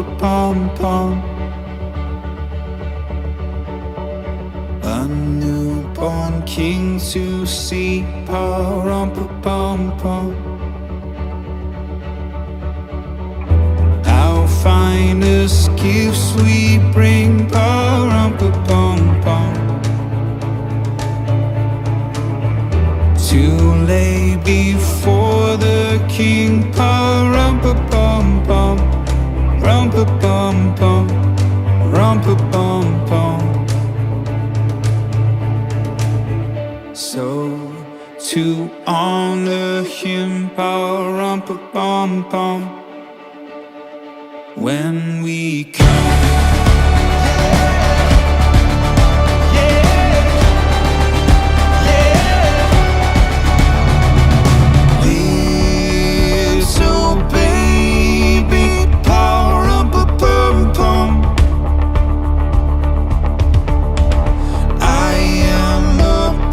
Rum-pa-pum-pum. A newborn king to see, pa-rum-pa-pum-pum. Our finest gifts we bring, pa-rum-pa-pum-pum, to lay before the king, pa-rum-pa-pum-pum, rum-pa-pum-pum, rum-pa-pum-pum. So to honor him, pa-rum-pa-pum-pum, when we come, little baby, pa-rum-pa-pum-pum. I am a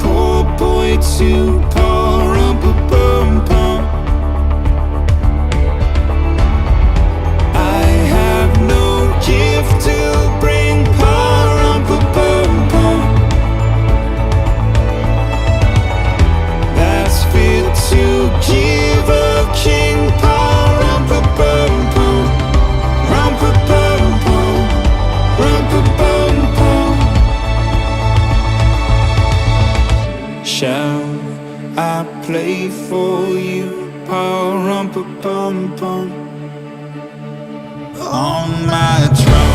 poor boy too, pa-rum-pa-pum-pum. I have no gift to bring, pa-rum-pa-pum-pum, that's fit to give a king, pa-rum-pa-pum-pum, rum-pa-pum-pum, rum-pa-pum-pum. Shall I play for you, pa-rum-pa-pum-pum, on my drum?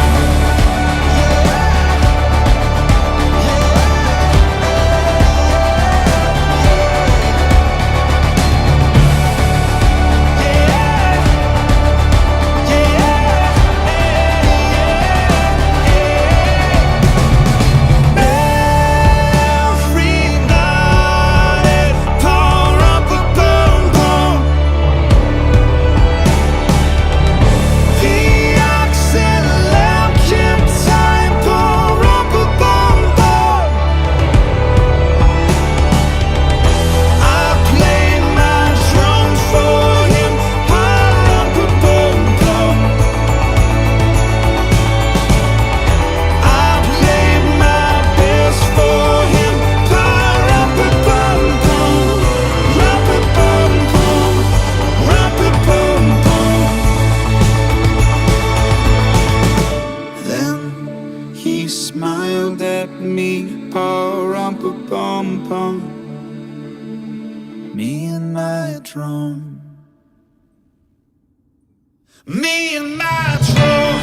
He smiled at me, pa-rum-pa-pum-pum, me and my drum, me and my drum.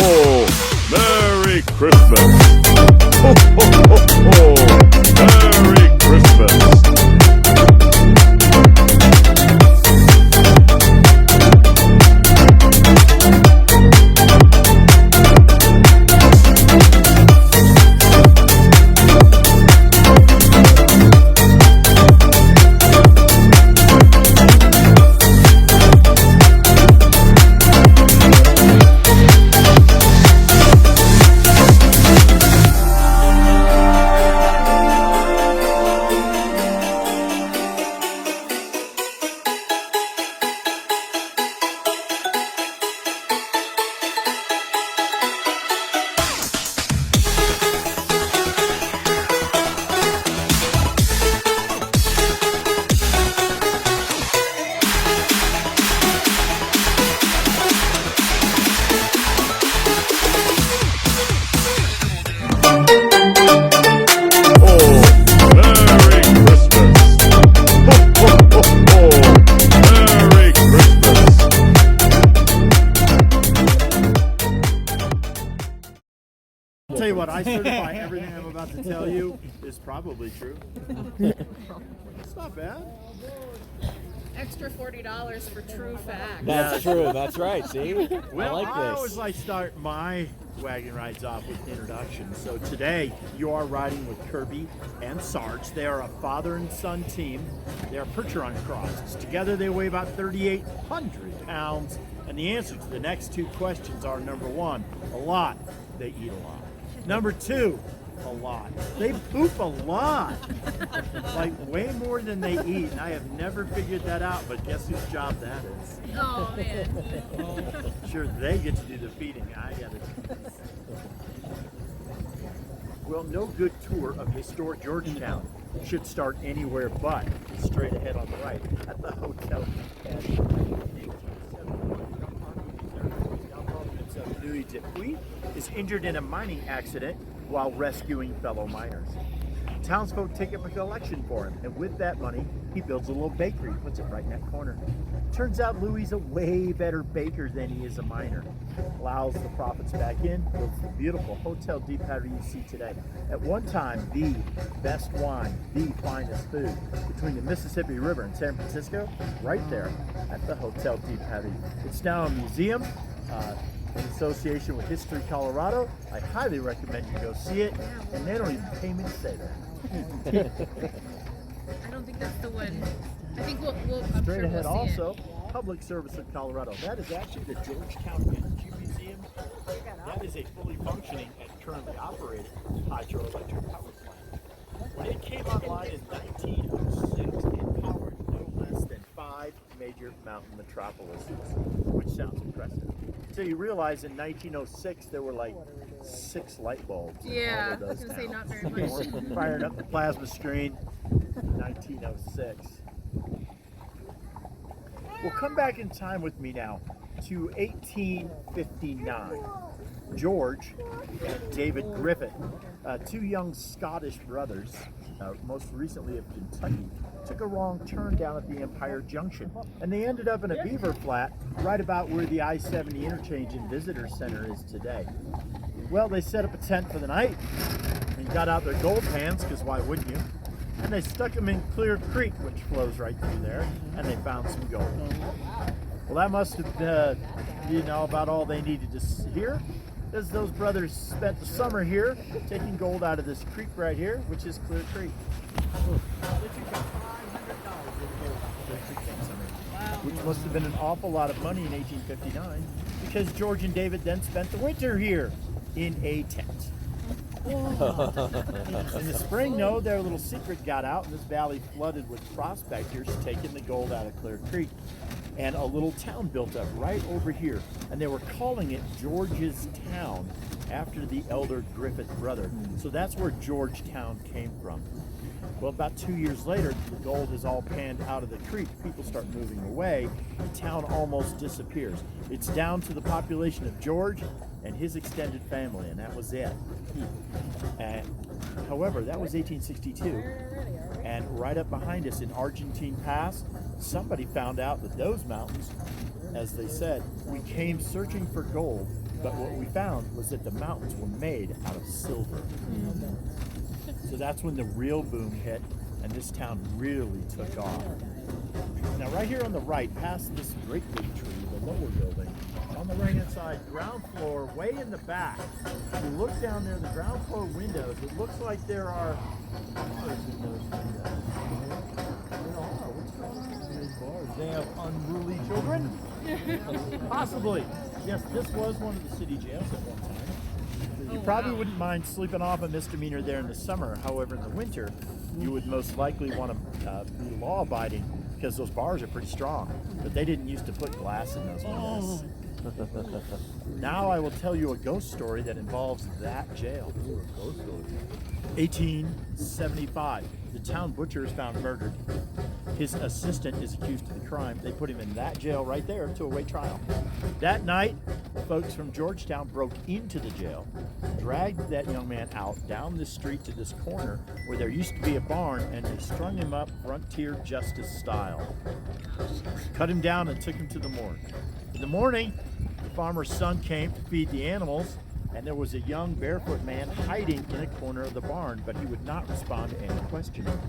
Oh, Merry Christmas. Merry Christmas. Merry Christmas. Merry Christmas. I'll tell you what, I certify everything I'm about to tell you is probably true. It's not bad. Extra $40 for true fact. That's true. That's right. See, Well, I like this. always like to start my wagon rides off with introductions. So today you are riding with Kirby and Sarge. They are a father and son team. They are Percheron crosses. Together they weigh about 3,800 pounds. And the answer to the next two questions are: number one, a lot. They eat a lot. Number two, a lot. They poop a lot. Like way more than they eat. And I have never figured that out, but guess whose job that is? Oh, man. Sure, they get to do the feeding. I got it. Well, no good tour of historic Georgetown should start anywhere but straight ahead on the right at the hotel. Louis Dupuis is injured in a mining accident while rescuing fellow miners. Townsfolk take up a collection for him, and with that money, he builds a little bakery, puts it right in that corner. Turns out Louis is a way better baker than he is a miner. Allows the profits back in, builds the beautiful Hotel de Paris you see today. At one time, the best wine, the finest food between the Mississippi River and San Francisco, right there at the Hotel de Paris. It's now a museum. In association with History Colorado. I highly recommend you go see it, and they don't even pay me to say that. I don't think that's the one. I think we'll I'm Straight sure ahead we'll see also, Public Service of Colorado. That is actually the Georgetown Energy Museum. That is a fully functioning and currently operated hydroelectric power plant. When it came online in 1906, it powered no less than 5 major mountain metropolises, which sounds impressive. So you realize in 1906 there were like 6 light bulbs. it. in Yeah, all I of was those gonna say towns. not very much. We're firing up the plasma screen. 1906. Well, come back in time with me now to 1859. George and David Griffith, 2 young Scottish brothers, most recently of Kentucky, took a wrong turn down at the Empire Junction, and they ended up in a beaver flat right about where the I-70 interchange and visitor center is today. Well, they set up a tent for the night and got out their gold pans, because why wouldn't you? And they stuck them in Clear Creek, which flows right through there, and they found some gold. Well, that must have been, about all they needed to hear, as those brothers spent the summer here taking gold out of this creek right here, which is Clear Creek. They took $500 which must have been an awful lot of money in 1859, because George and David then spent the winter here in a tent. In the spring, no, their little secret got out, and this valley flooded with prospectors taking the gold out of Clear Creek. And a little town built up right over here, and they were calling it George's Town after the elder Griffith brother. So that's where Georgetown came from. Well, about 2 years later, the gold is all panned out of the creek. People start moving away. The town almost disappears. It's down to the population of George and his extended family, and that was it. However, that was 1862. And right up behind us in Argentine Pass, somebody found out that those mountains, as they said, we came searching for gold, But what we found was that the mountains were made out of silver. So that's when the real boom hit, and this town really took off. Now, right here on the right, past this great big tree, the lower building, on the right-hand side, ground floor, way in the back. If you look down there, the ground floor windows, it looks like there are bars in those windows. There are. What's going on in these bars? They have unruly children? Possibly. Yes, this was one of the city jails at one time. You probably wouldn't mind sleeping off a misdemeanor there in the summer. However, in the winter, you would most likely want to be law-abiding because those bars are pretty strong. But they didn't used to put glass in those windows. Now I will tell you a ghost story that involves that jail. 1875. The town butcher is found murdered. His assistant is accused of the crime. They put him in that jail right there to await trial. That night, folks from Georgetown broke into the jail, dragged that young man out down this street to this corner where there used to be a barn, and they strung him up frontier justice style. Cut him down and took him to the morgue. In the morning, the farmer's son came to feed the animals, and there was a young barefoot man hiding in a corner of the barn, but he would not respond to any questioning.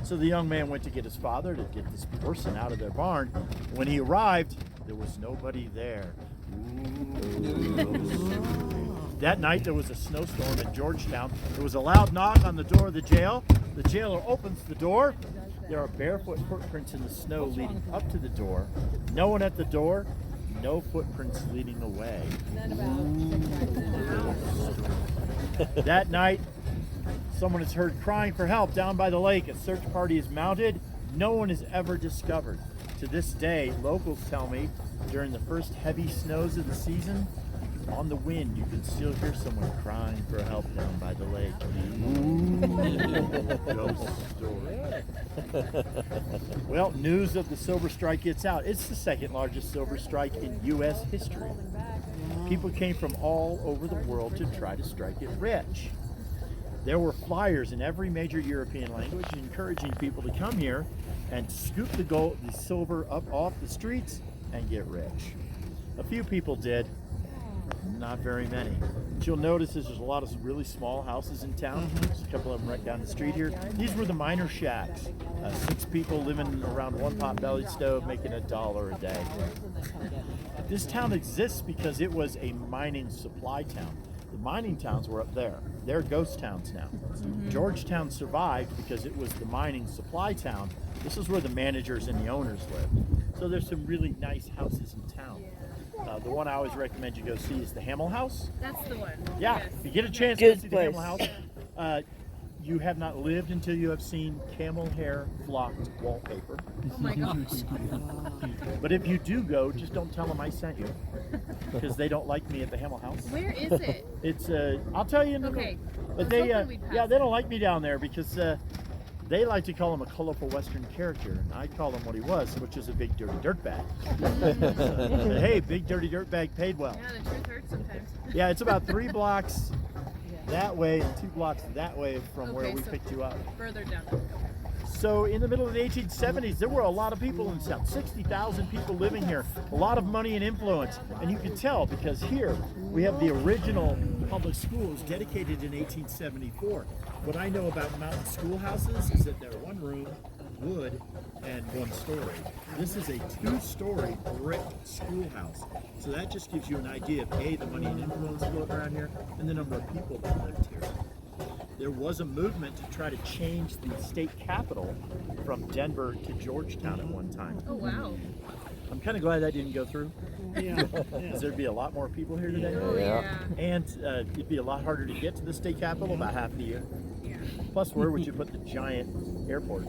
So the young man went to get his father to get this person out of their barn. When he arrived, there was nobody there. That night there was a snowstorm in Georgetown. There was a loud knock on the door of the jail. The jailer opens the door. There are barefoot footprints in the snow leading up to the door. No one at the door. No footprints leading away. That night, someone is heard crying for help down by the lake. A search party is mounted. No one is ever discovered. To this day, locals tell me during the first heavy snows of the season, on the wind, you can still hear someone crying for help down by the lake. Ghost story. Well, news of the silver strike gets out. It's the second largest silver strike in U.S. history. People came from all over the world to try to strike it rich. There were flyers in every major European language encouraging people to come here and scoop the silver up off the streets and get rich. A few people did. Not very many. What you'll notice is there's a lot of really small houses in town. There's a couple of them right down the street here. These were the miner shacks. 6 people living around one pot-bellied stove making $1 a day. This town exists because it was a mining supply town. The mining towns were up there. They're ghost towns now. Georgetown survived because it was the mining supply town. This is where the managers and the owners lived. So there's some really nice houses in town. The one I always recommend you go see is the Hamel House. That's the one. Yeah, Yes. if you get a chance to Good see the place. Hamel House, you have not lived until you have seen camel hair flocked wallpaper. Oh my gosh. But if you do go, just don't tell them I sent you, because they don't like me at the Hamel House. Where is it? It's I'll tell you in a Okay. minute. I But was they hoping we'd pass yeah, they it. don't like me down there because they like to call him a colorful Western character, and I call him what he was, which is a big dirty dirtbag. So, hey, big dirty dirtbag paid well. Yeah, the truth hurts sometimes. Yeah, it's about 3 blocks that way and 2 blocks that way from where Okay, we so- picked you up. Further down. Okay. So in the middle of the 1870s, there were a lot of people in the South, 60,000 people living here, a lot of money and influence. And you can tell because here we have the original public schools dedicated in 1874. What I know about mountain schoolhouses is that they're 1 room, wood, and 1 story. This is a 2-story brick schoolhouse. So that just gives you an idea of A, the money and influence floating around here, and the number of people that lived here. There was a movement to try to change the state capital from Denver to Georgetown at one time. Oh wow. I'm kind of glad that didn't go through. Because there'd be a lot more people here today. Oh yeah. And it'd be a lot harder to get to the state capitol about half the year. Plus, where would you put the giant airport?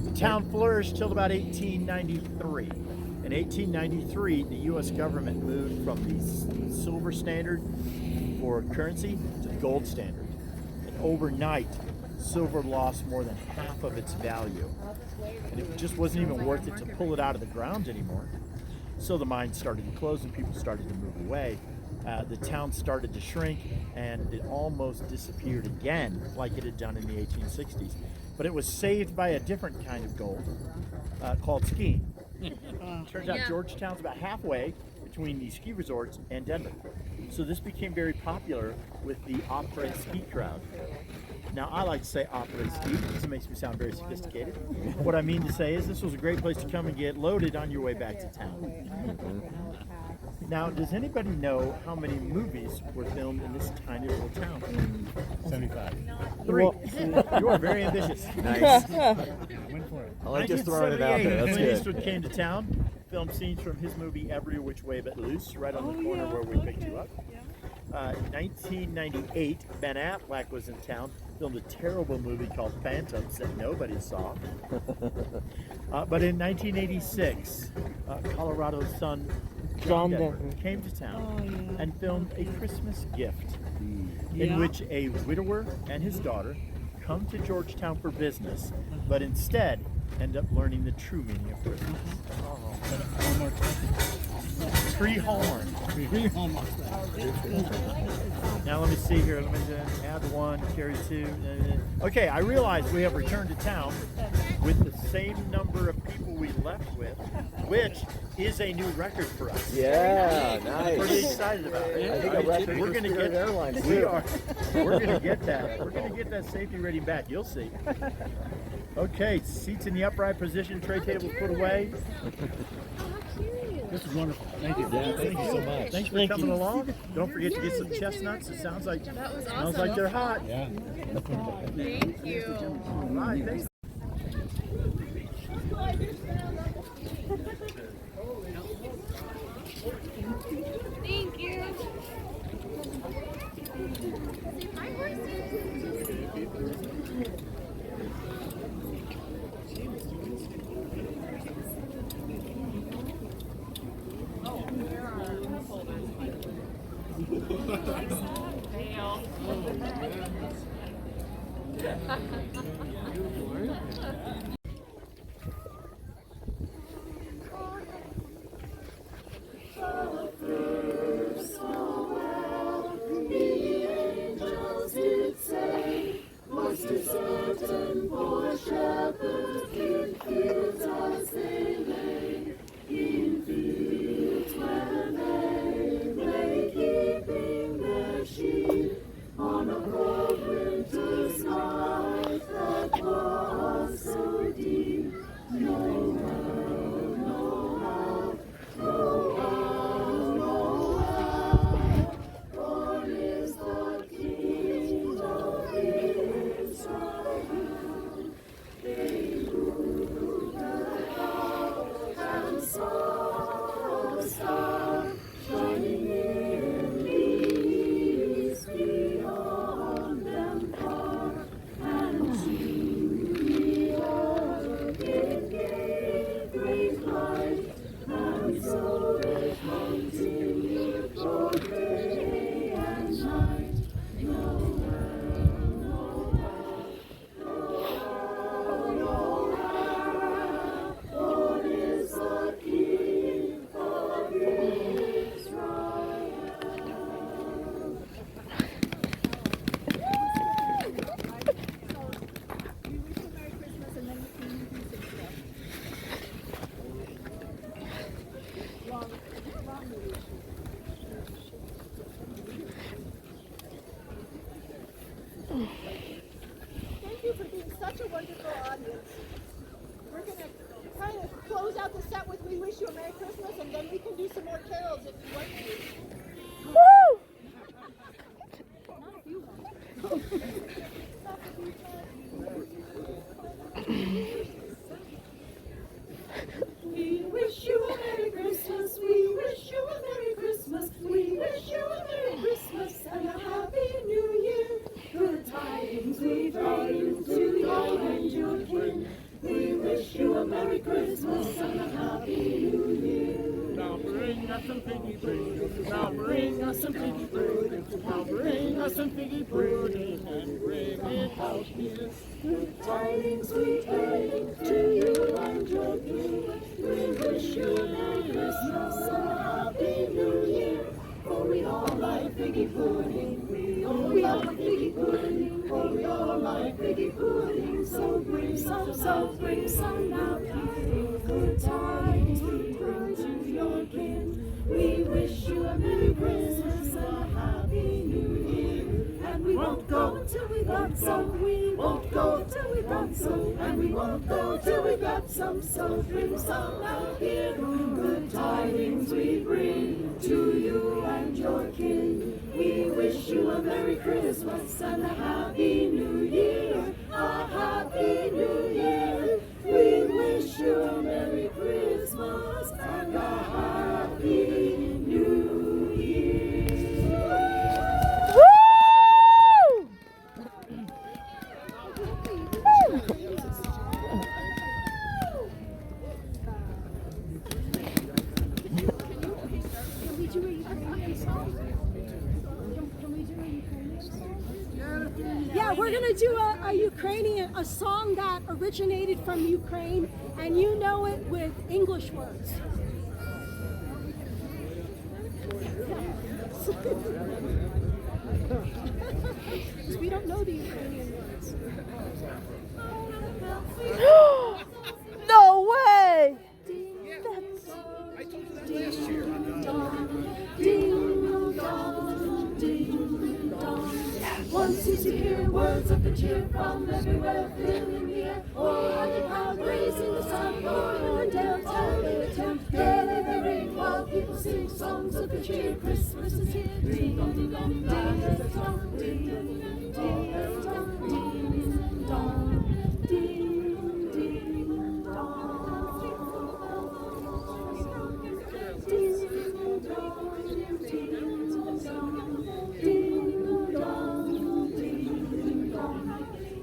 The town flourished till about 1893. In 1893, the U.S. government moved from the silver standard for currency to the gold standard. And overnight, silver lost more than half of its value. And it just wasn't even worth it to pull it out of the ground anymore. So the mines started to close and people started to move away. The town started to shrink and it almost disappeared again like it had done in the 1860s. But it was saved by a different kind of gold called skiing. Turns out Yeah. Georgetown's about halfway between the ski resorts and Denver. So this became very popular with the après ski crowd. Now, I like to say après ski because it makes me sound very sophisticated. What I mean to say is this was a great place to come and get loaded on your way back to town. Now, does anybody know how many movies were filmed in this tiny little town? 75. 3. You are very ambitious. Nice. Went for it. I like just throwing it out there. That's Clint good. Eastwood came to town, filmed scenes from his movie Every Which Way But Loose, right on the corner where we picked you up. 1998, Ben Affleck was in town, filmed a terrible movie called Phantoms that nobody saw. But in 1986, Colorado's son John Denver came to town and filmed A Christmas Gift, in which a widower and his daughter come to Georgetown for business, but instead end up learning the true meaning of Christmas. One more time. Pre-Hallmark. Now let me see here. Let me just add 1, carry 2. Okay, I realize we have returned to town with the same number of people we left with, which is a new record for us. Yeah, Pretty nice. excited about it. I think a record We're gonna get airlines. we are. We're gonna get that. We're gonna get that safety rating back. You'll see. Okay, seats in the upright position. Tray tables put away. This is wonderful. Thank you. Yeah, thank you so much. Thanks for coming along. Don't forget to get some chestnuts. It sounds like That was smells awesome. like they're hot. Yeah. Thank you. All right, thanks. Thank you. Thank you for being such a wonderful audience. We're going to kind of close out the set with We Wish You a Merry Christmas, and then we can do some more carols if you want to. Woo! Not a few ones. We wish you a Merry Christmas. We wish you a Merry Christmas. We wish you a Merry Christmas and a Happy New Year. Good tidings we bring to you and your kin. We wish you a Merry Christmas and a Happy New Year. Now bring us some piggy pudding. Now bring us some piggy pudding. Now bring us some piggy pudding and bring it out here. Good tidings we bring to you and your kin. We wish you a Merry Christmas and a Happy New Year. For we all like piggy pudding. We all like piggy pudding. For we all like piggy pudding. So bring some now. Good tidings we bring to your kin. We got some. We won't go till we got some, and we won't go till we got some. So bring some out here. Good tidings we bring to you and your kin. We wish you a Merry Christmas and a Happy New Year. A Happy New Year. We wish you a Merry Christmas and a Happy New Year. Yeah, we're gonna do a Ukrainian, a song that originated from Ukraine, and you know it with English words. Because we don't know the Ukrainian words. No way! Once you hear words of the cheer from everywhere, filling the air. Oh, and the crowd raising the sound, going down, telling town. Daily they ring while people sing songs of the cheer. Christmas is here. Ding dong, ding dong, ding dong, ding dong, ding dong, ding dong, ding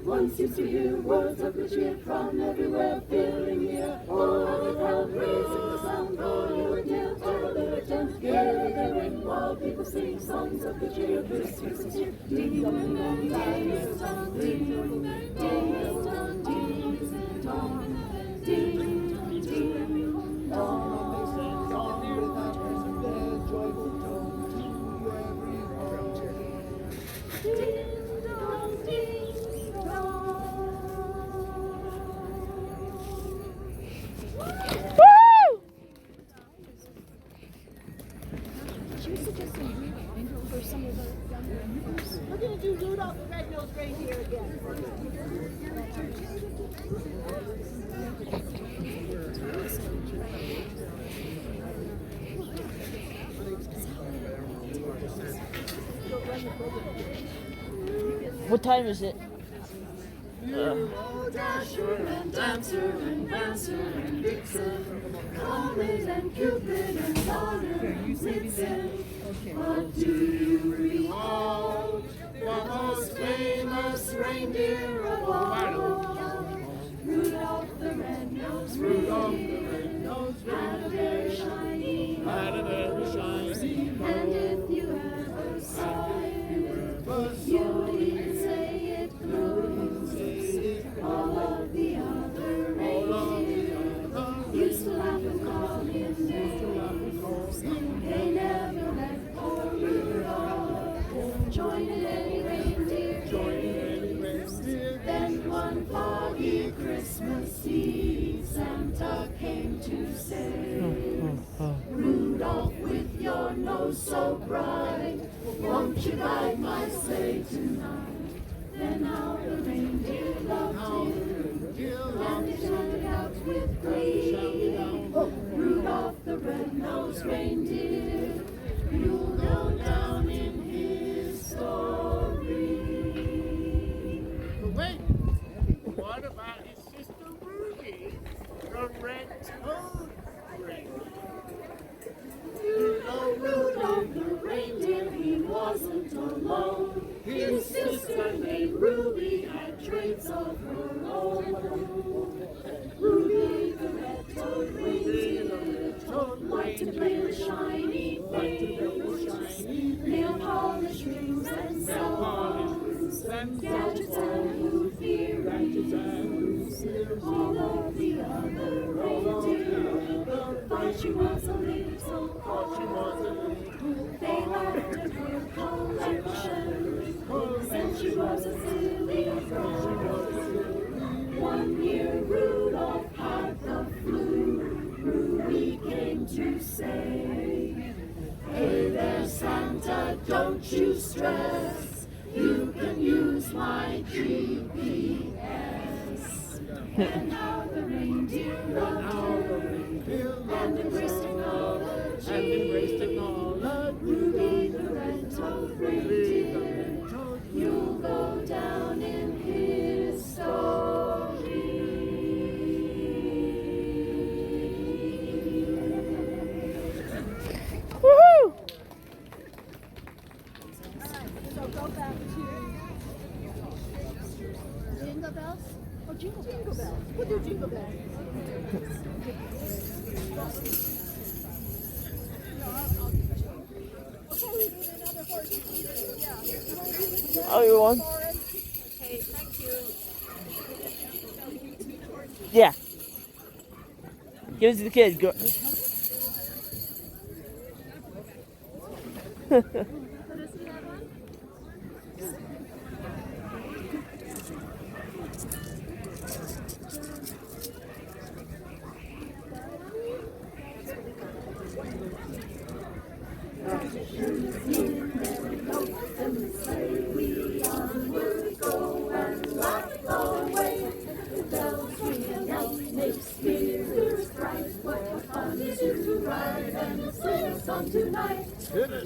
One seems to hear words of the cheer from everywhere, filling the air. Oh, the crowd raising the sound, going down, telling town. Gaily they ring while people sing songs of the cheer. Christmas is here. Ding dong, ding dong, ding dong, ding dong, ding dong, ding dong, ding dong. For some of the younger members. We're going to do Rudolph the Red-Nosed Reindeer again. What time is it? Dasher and Dancer and Prancer and Vixen, Comet and Cupid and Donner and Blitzen. What do you recall? The most famous reindeer of all. Rudolph the Red-Nosed Reindeer had a very shiny nose. And if you ever saw it, you didn't say it glows. All of the other reindeer used to laugh and call him names. They never let poor Rudolph join in any reindeer games. Then one foggy Christmas Eve, Santa came to say, Rudolph, with your nose so bright, won't you guide my sleigh tonight? Then how the reindeer loved him, and they shouted out with glee, Rudolph the Red-Nosed Reindeer, you'll go down in history. Wait, what about his sister Ruby, the red-toed reindeer? Rudolph the reindeer, he wasn't alone. His sister named Ruby had traits of her own. Ruby the red-toed reindeer liked to play with shiny things, nail polish rings and cell phones, gadgets and food earrings. All of the other reindeer thought she was a little cold. They laughed at her collection, said she was a silly girl. One year Rudolph had the flu. Ruby came to say, hey there Santa, don't you stress. You can use my GPS. And now the reindeer loved her and embraced technology. Ruby the red-toed reindeer, you'll go down in history. Woohoo! So go back to Jingle Bells? Oh, Jingle Bells. We'll do Jingle Bells. Okay, we need another horse. Yeah. Oh, you want? Okay, thank you. Yeah. Give it to the kid. Go.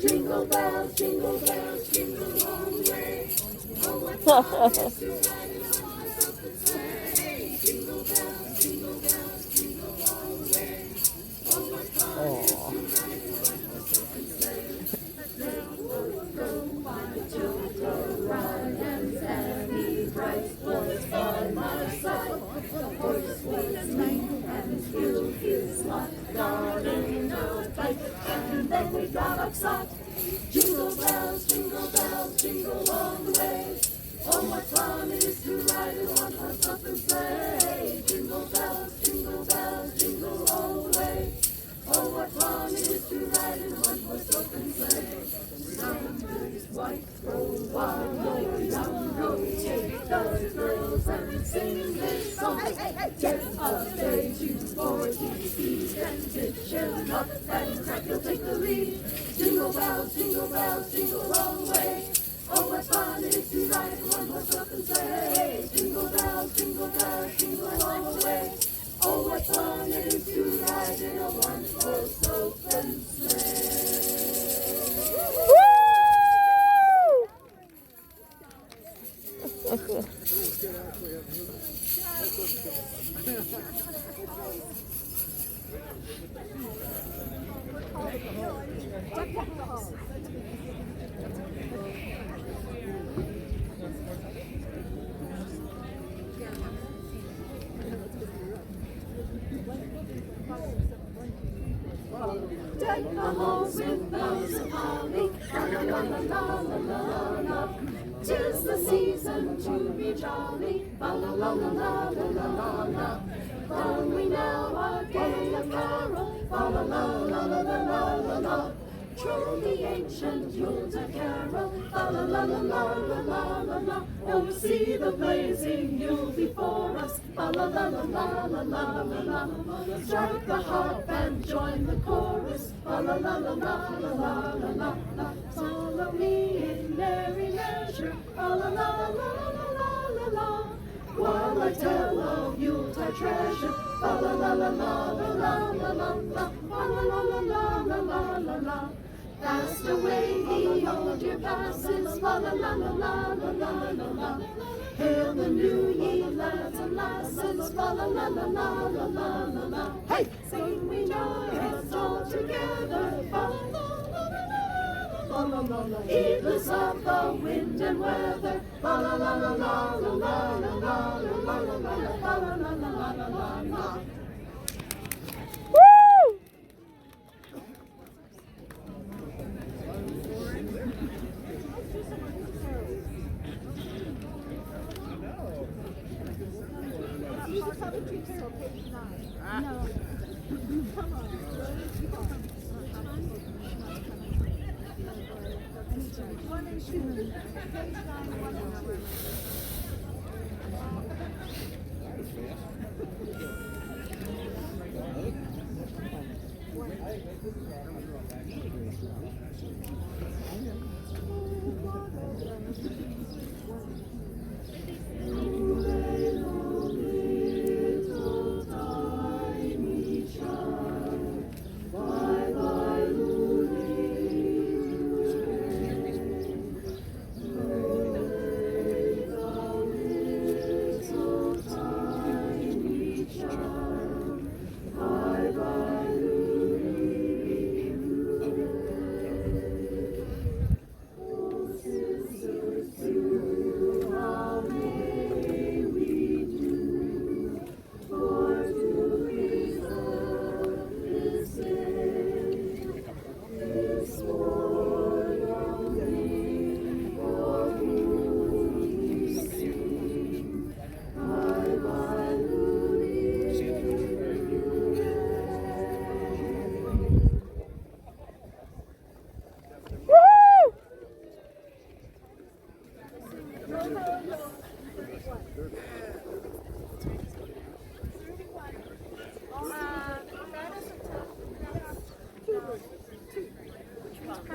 Jingle bells, jingle bells, jingle all the way. Oh, what fun it is to ride in a one-horse sleigh. Jingle bells, jingle bells, jingle all the way. Oh, what fun it is to ride in a one-horse sleigh. There will go my Jojo ride, and Sammy Bright was by my side. The horse was lame and filled his lot, got in a fight, and then we got upset. Jingle bells, jingle all the way. Oh, what fun it is to ride in one horse open sleigh. Jingle bells, jingle all the way. Oh, what fun it is to ride in one horse open sleigh. Summer's white, roll wild, go young, rotate those girls and sing this song. Get up, day 240 feet and pitch him up and crack, you'll take the lead. Jingle bells, jingle all the way. Oh, what fun it is to ride in one horse open sleigh. Jingle bells, jingle all the way. Oh, what fun it is to ride in a one horse open sleigh. Woo! Deck the halls with bells of holly, la la la la la la la. 'Tis the season to be jolly, la la la la la la la la. Long we now are gay of carol, la la la la la la la la. Troll the ancient Yuletide carol, la la la la la la la la. Oh, see the blazing Yule before us, la la la la la la la la. Strike the harp and join the chorus, la la la la la la la la la. Follow me in merry measure, la la la la la la la la. While I tell of Yuletide treasure, la la la la la la la la la la la la la la la la. Cast away the old year passes, la la la la la la la la la. Hail the new ye lads and lasses, la la la la la la la la la. Hey, sing we joy us all together, la la la la la la la la. Heedless of the wind and weather, la la la la la la la la la la la la la la la la la. No. Come on. One and two. Page 9, 1 and 2. How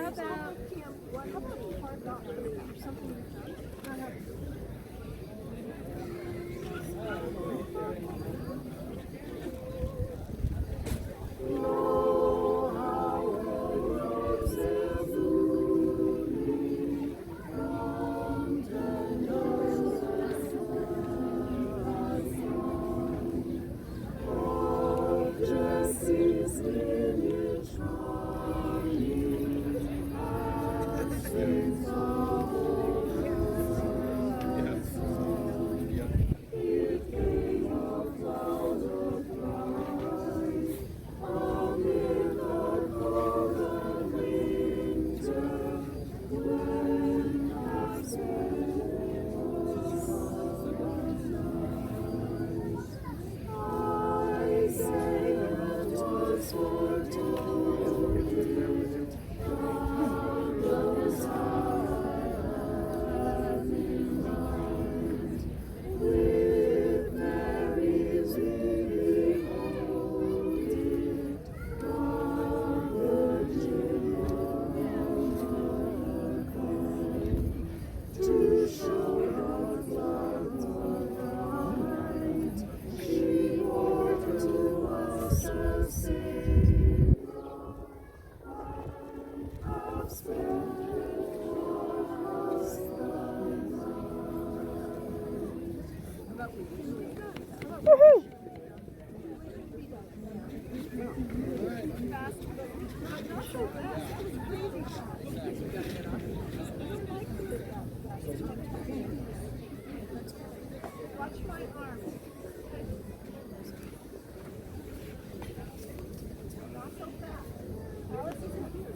about something? Watch my arm. Not so fast. Alice isn't here.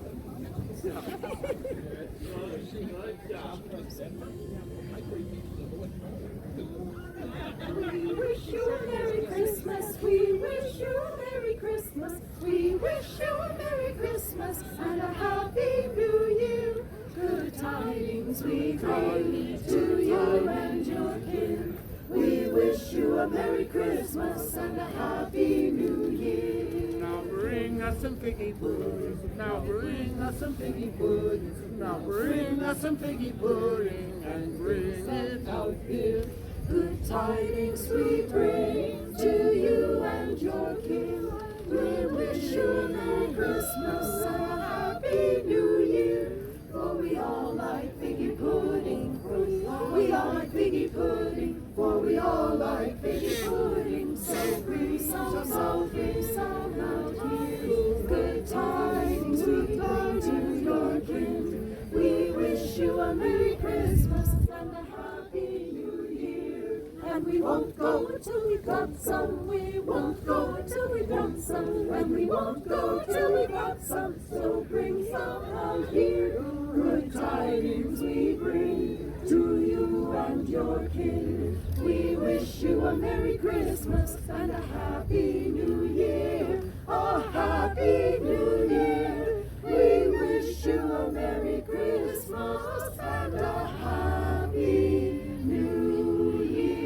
We wish you a Merry Christmas. We wish you a Merry Christmas. We wish you a Merry Christmas and a Happy New Year. Good tidings we bring to you and your kin. We wish you a Merry Christmas and a Happy New Year. Now bring us some figgy pudding. Now bring us some figgy pudding. Now bring us some figgy pudding and bring it out here. Good tidings we bring to you and your kin. We wish you a Merry Christmas and a Happy New Year. For we all like figgy pudding. We all like figgy pudding. For we all like figgy pudding. So bring some out here. Good tidings we bring to your kin. We wish you a Merry Christmas and a Happy New Year. And we won't go until we've got some. We won't go until we've got some. And we won't go till we've got some. So bring some out here. Good tidings we bring to you and your kin. We wish you a Merry Christmas and a Happy New Year. A Happy New Year. We wish you a Merry Christmas and a Happy New Year.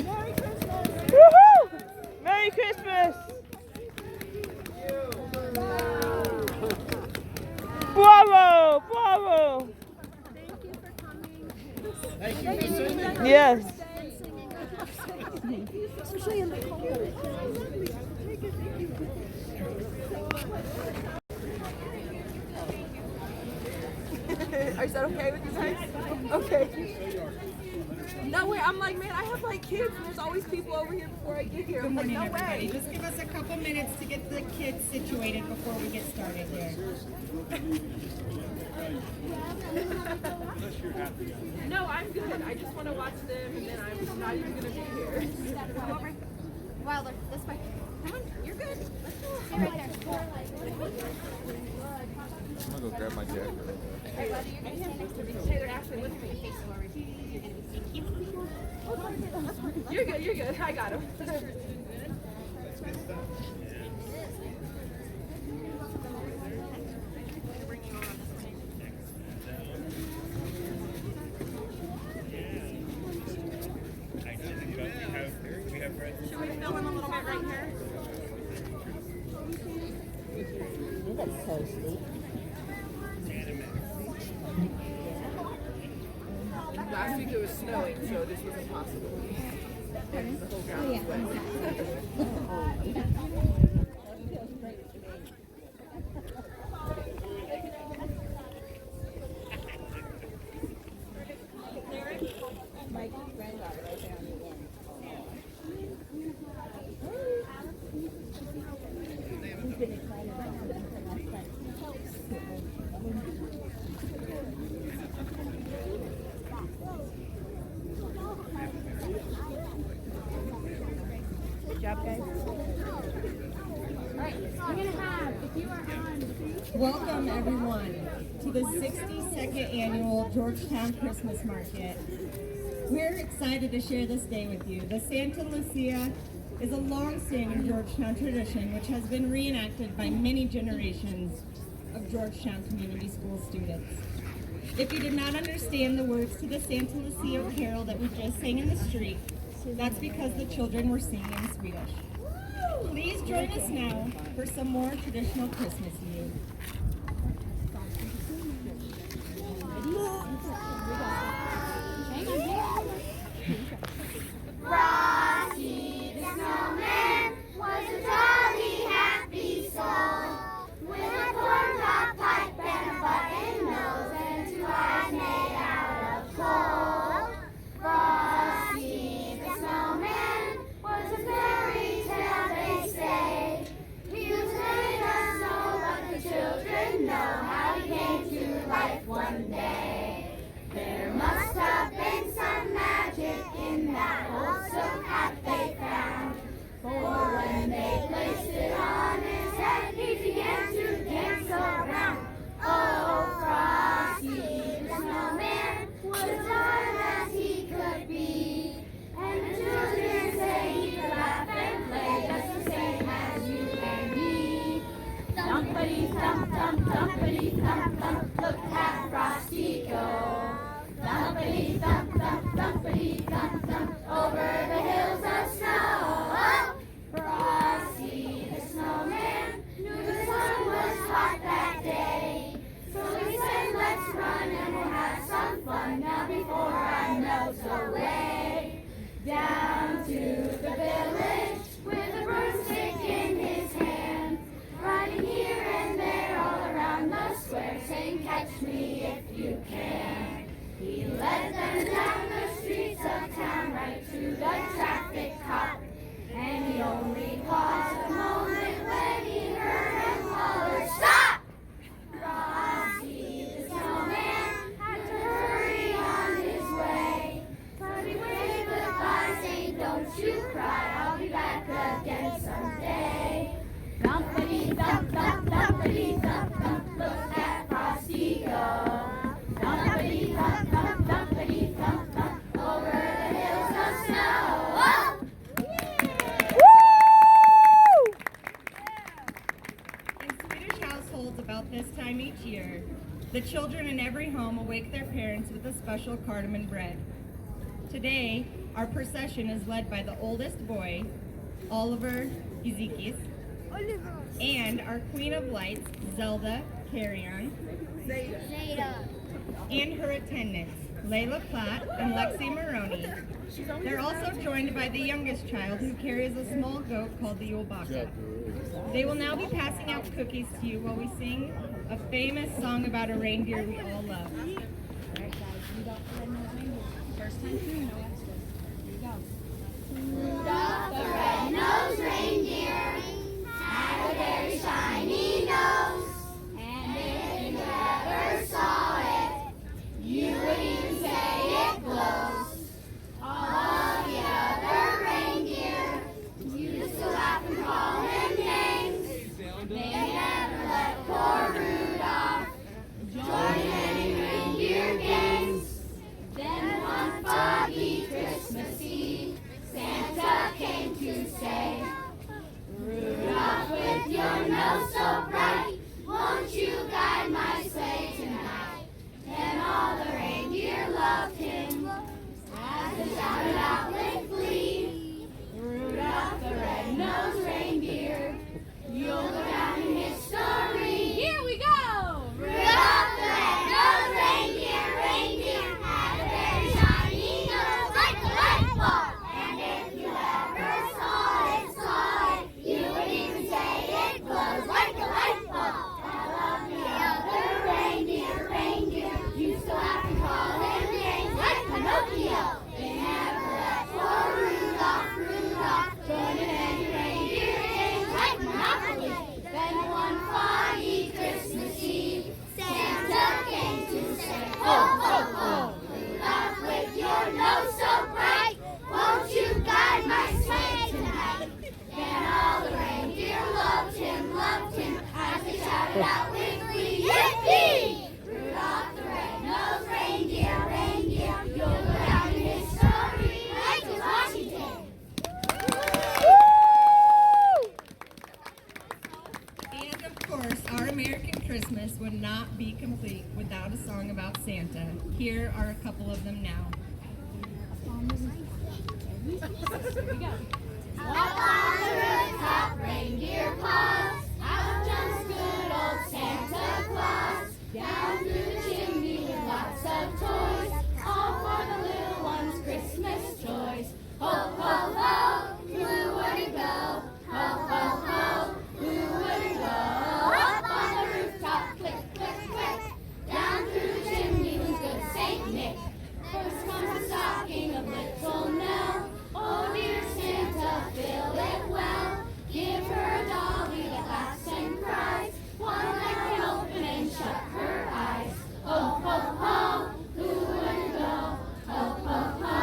Merry Christmas! Woohoo! Merry Christmas! Bravo! Bravo! Thank you for coming. Thank you for singing. Yes. Especially in the cold. Is that okay with you guys? Okay. No way, I'm like, man, I have like kids and there's always people over here before I get here. I'm like, no way. Just give us a couple minutes to get the kids situated before we get started here. No, I'm good. I just want to watch them and then I'm not even going to be here. Come over. Wilder, this way. Come on, you're good. Let's go. Stay right there. I'm gonna go grab my jacket. Hey, buddy, you're going to stand next to me. Taylor, Ashley, look at me. You're good, you're good. I got him. toasty. Last week it was snowing, so this was impossible. And the whole ground was wet. Good job, guys. Alright, we're gonna have, if you are on. Welcome everyone to the 62nd annual Georgetown Christmas Market. We're excited to share this day with you. The Santa Lucia is a long-standing Georgetown tradition which has been reenacted by many generations of Georgetown Community School students. If you did not understand the words to the Santa Lucia carol that we just sang in the street, that's because the children were singing in Swedish. Please join us now for some more traditional Christmas music. Frosty the snowman was a jolly happy soul with a corncob pipe and a button nose and 2 eyes made out of coal. Frosty the snowman was a fairy tale, they say. He was made of snow, but the children know how he came to life one day. There must have been some magic in that old silk hat they found, for when they placed it on his head, he began to dance around. Oh, Frosty the snowman was as warm as he could be, and the children say he could laugh and play just the same as you and me. Thumpity thump thump, thumpity thump thump, look at Frosty go. Thumpity thump thump, thumpity thump thump, over the hills of snow. Oh! Frosty the snowman knew the sun was hot that day, so he said, let's run and we'll have some fun now before I melt away. Down to the village with a broomstick in his hand, riding here and there all around the square, saying, catch me if you can. He led them down the streets of town right to the traffic cop, and he only paused a moment when he heard him holler, stop! Frosty the snowman had to hurry on his way, but he waved goodbye saying, don't you cry, I'll be back again someday. Thumpity thump thump, thumpity thump thump, look at Frosty go. Thumpity thump thump, thumpity thump thump, over the hills of snow. Oh! In Swedish households about this time each year, the children in every home awake their parents with a special cardamom bread. Today, our procession is led by the oldest boy, Oliver Ezekis, and our Queen of Lights, Zelda Carrion, and her attendants, Layla Platt and Lexi Maroney. They're also joined by the youngest child who carries a small goat called the Yulbaka. They will now be passing out cookies to you while we sing a famous song about a reindeer we all love. First time through, no extra. Here you go. Rudolph the red-nosed reindeer had a very shiny nose, and if you ever saw it, you would even say it glows. All the other reindeer used to laugh and call him names. They never let poor Rudolph join any reindeer games. Then one foggy Christmas Eve, Santa Santa. Here are a couple of them now. Up on the rooftop, reindeer paws. Out jumps good old Santa Claus. Down through the chimney with lots of toys. All for the little ones' Christmas joys. Ho, ho, ho, who would it go? Ho, ho, ho, who would it go? Up on the rooftop, click, click, click. Down through the chimney with good Saint Nick. First comes the stocking of little Nell. Oh dear Santa, fill it well. Give her a dolly that laughs and cries. One that can open and shut her eyes. Ho, ho, ho, who would go? Ho, ho, ho,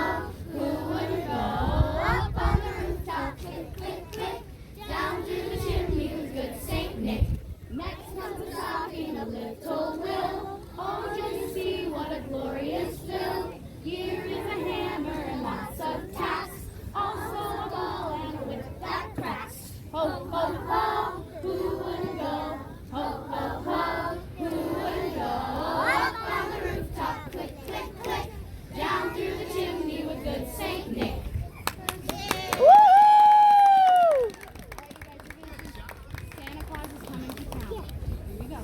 who would go? Up on the rooftop, click, click, click. Down through the chimney with good Saint Nick. Next comes the stocking of little Will. Oh, just see what a glorious fill. Here is a hammer and lots of tacks. Also a ball and a whip that cracks. Ho, ho, ho, who would go? Ho, ho, ho, who would go? Up on the rooftop, click, click, click. Down through the chimney with good Saint Nick. Santa Claus is coming to town. Here we go.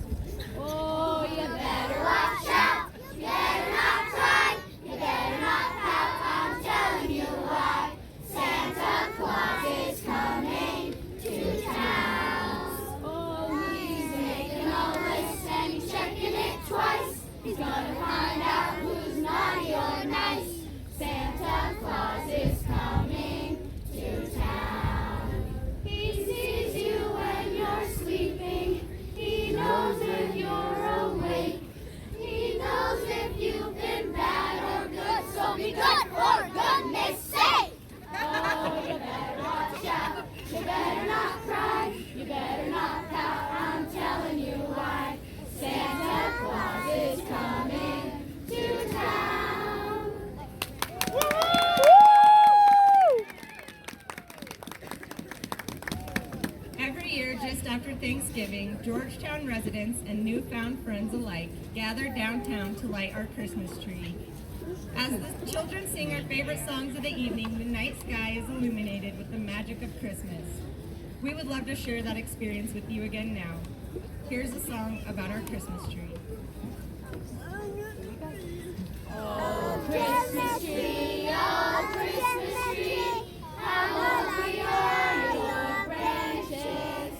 Oh, you better watch out. You better not cry. You better not pout. I'm telling you why. Santa Claus is coming to town. Oh, he's making a list and he's checking it twice. He's gonna find out who's naughty or nice. Santa Claus is coming to town. He sees you when you're sleeping. He knows if you're awake. He knows if you've been bad or good. So be good for goodness sake. Oh, you better watch out. You better not cry. You better not pout. I'm telling you why. Santa Claus is coming to town. Every year, just after Thanksgiving, Georgetown residents and newfound friends alike gather downtown to light our Christmas tree. As the children sing our favorite songs of the evening, the night sky is illuminated with the magic of Christmas. We would love to share that experience with you again now. Here's a song about our Christmas tree. Oh, Christmas tree, oh, Christmas tree, how lovely are your branches.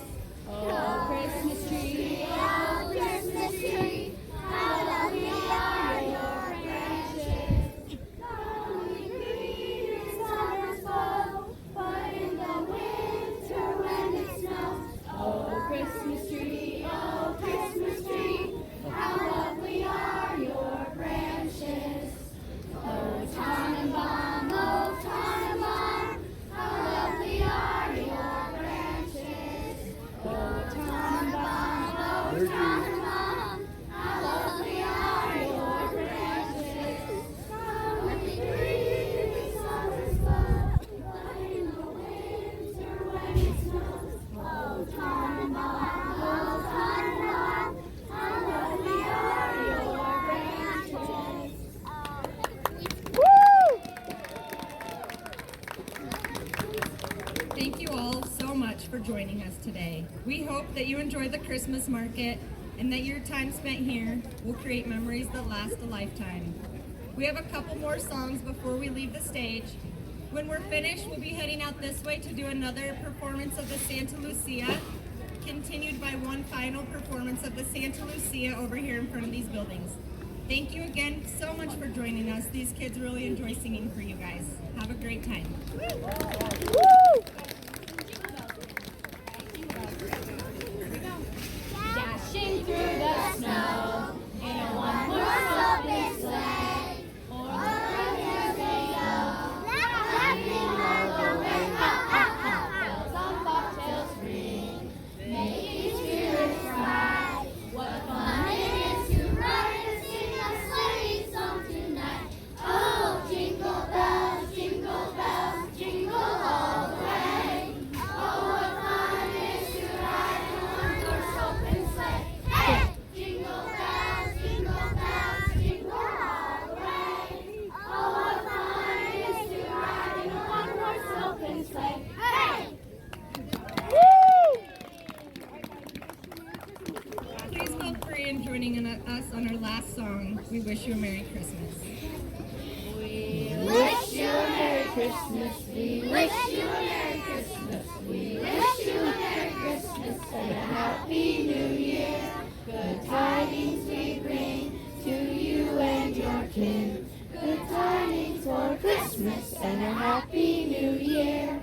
Oh, Christmas tree, oh, Christmas tree, how lovely are your branches. Not only green in summer's fall, but in the winter when it snows. Oh, Christmas tree, oh, Christmas tree, how lovely are your branches. Oh, Tannenbaum, oh, Tannenbaum, how lovely are your branches. Oh, Tannenbaum, oh, Tannenbaum, how lovely are your branches. Not only green in summer's fall, but in the winter when it snows. Oh, Tannenbaum, oh, Tannenbaum, how lovely are your branches. Thank you all so much for joining us today. We hope that you enjoy the Christmas market and that your time spent here will create memories that last a lifetime. We have a couple more songs before we leave the stage. When we're finished, we'll be heading out this way to do another performance of the Santa Lucia, continued by one final performance of the Santa Lucia over here in front of these buildings. Thank you again so much for joining us. These kids really enjoy singing for you guys. Have a great time. Dashing through the snow in a one-horse open sleigh, o'er the hills they go, laughing all the way. Ha ha ha! Bells on bobtails ring, making spirits bright. What fun it is to ride and sing a sleighing song tonight! Oh, jingle bells, jingle all the way. Christmas. We wish you a Merry Christmas. We wish you a Merry Christmas and a Happy New Year. Good tidings we bring to you and your kin. Good tidings for Christmas and a Happy New Year.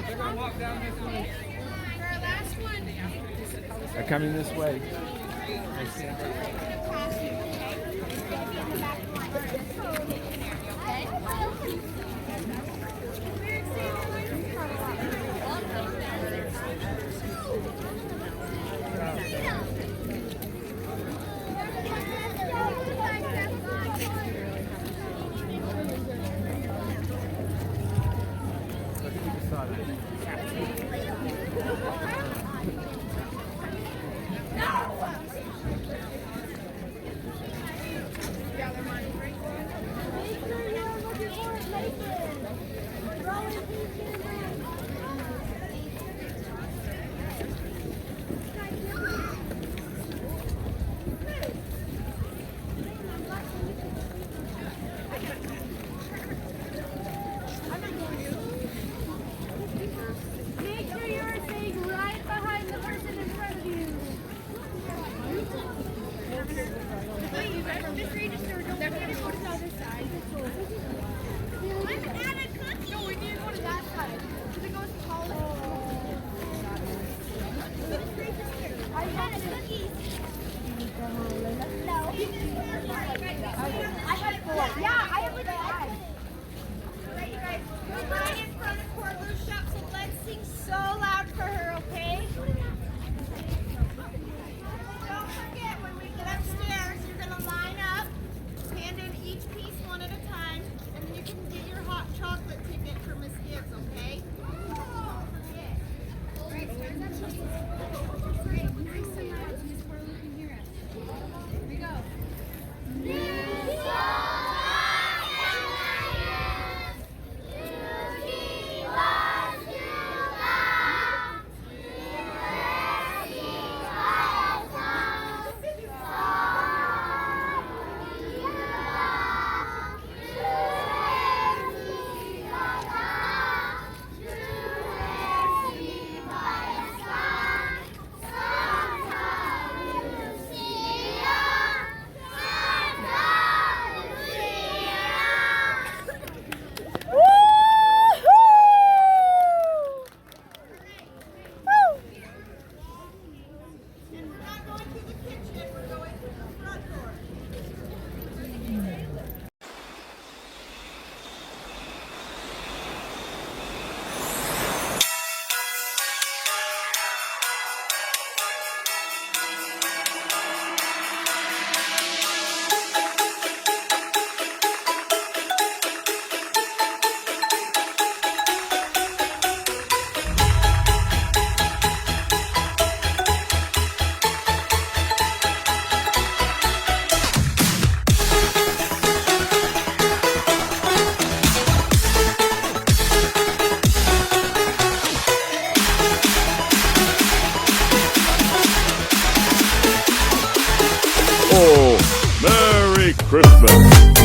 They're gonna walk down this way. For our last one. They're coming this way. Make sure you're staying right behind the person in front of you. Just register. Don't forget to go to the other side. I'm at a cookie. No, we need to go to that side. Because it goes taller. I had a cookie. No. I had 4. Yeah, I have like 5. Alright, you guys. We're right in front of Cortland's shop, so let's sing so loud for her, okay? Don't forget, when we get upstairs, you're going to line up, hand in each piece one at a time, and then you can get your hot chocolate ticket for Miss Gibbs, okay? Don't forget. Right, stand up, please. Great, nice and loud, so Miss Cortland can hear us. Here we go. Oh, Merry Christmas.